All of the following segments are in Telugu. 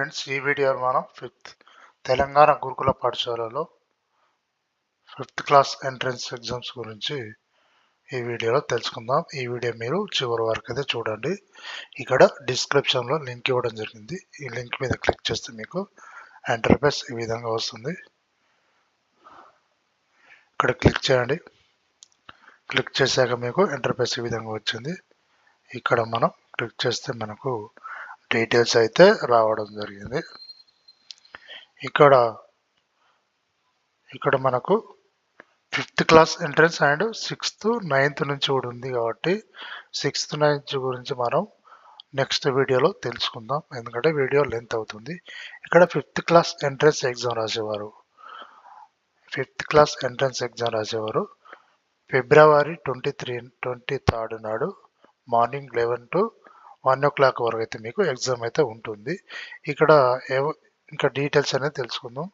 ఫ్రెండ్స్, ఈ వీడియోలో మనం తెలంగాణ గురుకుల పాఠశాలలో 5th క్లాస్ ఎంట్రన్స్ ఎగ్జామ్స్ గురించి ఈ వీడియోలో తెలుసుకుందాం. ఈ వీడియో మీరు చివరి వరకు అయితే చూడండి. ఇక్కడ డిస్క్రిప్షన్లో లింక్ ఇవ్వడం జరిగింది. ఈ లింక్ మీద క్లిక్ చేస్తే మీకు ఇంటర్ఫేస్ ఈ విధంగా వస్తుంది. ఇక్కడ క్లిక్ చేయండి. క్లిక్ చేశాక మీకు ఇంటర్ఫేస్ ఈ విధంగా వచ్చింది. ఇక్కడ మనం క్లిక్ చేస్తే మనకు డీటెయిల్స్ అయితే రావడం జరిగింది. ఇక్కడ మనకు 5th class entrance and 6th 9th నుంచి కూడా ఉంది కాబట్టి 6th 9th గురించి మనం నెక్స్ట్ వీడియోలో తెలుసుకుందాం. ఎందుకంటే వీడియో లెంత్ అవుతుంది. ఇక్కడ 5th క్లాస్ ఎంట్రన్స్ ఎగ్జామ్ రాసేవారు ఫిబ్రవరి 23 నాడు మార్నింగ్ 11 to 1 o'clock వరకు అయితే మీకు ఎగ్జామ్ అయితే ఉంటుంది. ఇక్కడ ఇంకా డీటెయిల్స్ అనేది తెలుసుకుందాం.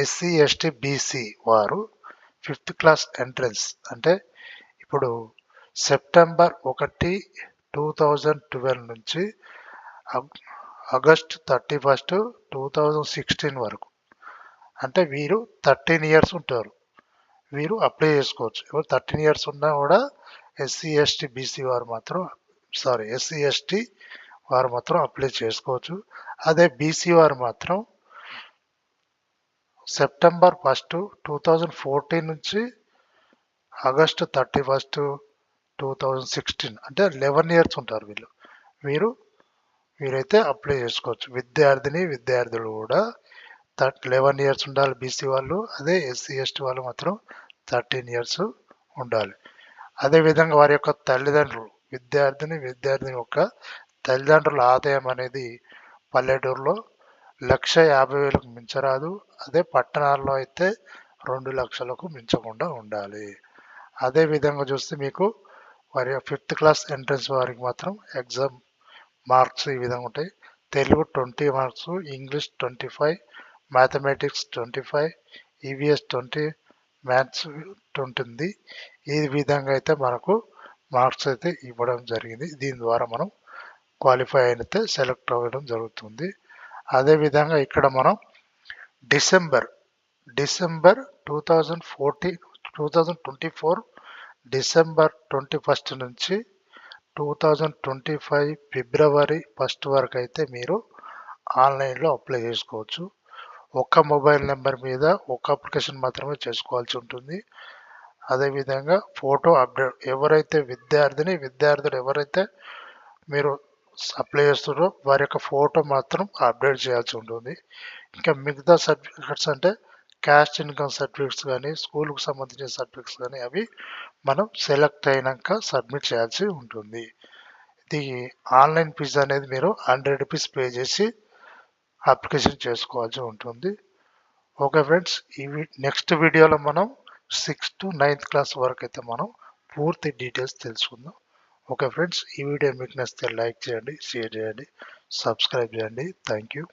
SC ST BC వారు 5th క్లాస్ ఎంట్రన్స్ అంటే ఇప్పుడు సెప్టెంబర్ 1, 2012 నుంచి ఆగస్ట్ 31, 2016 వరకు అంటే వీరు 13 ఇయర్స్ ఉంటారు. వీరు అప్లై చేసుకోవచ్చు. ఎవరు 13 ఇయర్స్ ఉన్నా కూడా SC ST వారు మాత్రం అప్లై చేసుకోవచ్చు. అదే BC వారు మాత్రం సెప్టెంబర్ 1, 2014 నుంచి ఆగస్టు 31, 2016 అంటే 11 ఇయర్స్ ఉంటారు వీరైతే అప్లై చేసుకోవచ్చు. విద్యార్థులు కూడా 11 ఇయర్స్ ఉండాలి BC వాళ్ళు. అదే SC ST వాళ్ళు మాత్రం 13 ఇయర్స్ ఉండాలి. అదేవిధంగా వారి యొక్క తల్లిదండ్రులు విద్యార్థిని యొక్క తల్లిదండ్రుల ఆదాయం అనేది పల్లెటూరులో 1,50,000కు మించరాదు. అదే పట్టణాల్లో అయితే 2 లక్షలకు మించకుండా ఉండాలి. అదే విధంగా చూస్తే మీకు వారి 5th క్లాస్ ఎంట్రన్స్ వారికి మాత్రం ఎగ్జామ్ మార్క్స్ ఈ విధంగా ఉంటాయి. Telugu 20 marks, English 25, mathematics 25, EVS 20, maths 20. ఈ విధంగా అయితే మనకు మార్క్స్ అయితే ఇవ్వడం జరిగింది. దీని ద్వారా మనం క్వాలిఫై అయితే సెలెక్ట్ అవ్వడం జరుగుతుంది. అదేవిధంగా ఇక్కడ మనం డిసెంబర్ 2024 డిసెంబర్ 21 నుంచి 2025 ఫిబ్రవరి 1 వరకు అయితే మీరు ఆన్లైన్లో అప్లై చేసుకోవచ్చు. ఒక్క మొబైల్ నెంబర్ మీద ఒక అప్లికేషన్ మాత్రమే చేసుకోవాల్సి ఉంటుంది. అదేవిధంగా ఫోటో అప్డేట్ ఎవరైతే విద్యార్థులు ఎవరైతే మీరు అప్లై చేస్తున్నారో వారి యొక్క ఫోటో మాత్రం అప్డేట్ చేయాల్సి ఉంటుంది. ఇంకా మిగతా సర్టిఫికెట్స్ అంటే క్యాస్ట్ ఇన్కమ్ సర్టిఫికెట్స్ కానీ స్కూల్కు సంబంధించిన సర్టిఫికెట్స్ కానీ అవి మనం సెలెక్ట్ అయినాక సబ్మిట్ చేయాల్సి ఉంటుంది. ఇది ఆన్లైన్ ఫీజు అనేది మీరు 100 రూపీస్ పే చేసి అప్లికేషన్ చేసుకోవాల్సి ఉంటుంది. ఓకే ఫ్రెండ్స్, నెక్స్ట్ వీడియోలో మనం 6th to 9th క్లాస్ వరకు అయితే మనం పూర్తి డీటెయిల్స్ తెలుసుకుందాం. ఓకే ఫ్రెండ్స్, ఈ వీడియో మీకు నచ్చితే లైక్ చేయండి, షేర్ చేయండి, సబ్స్క్రైబ్ చేయండి. Thank you.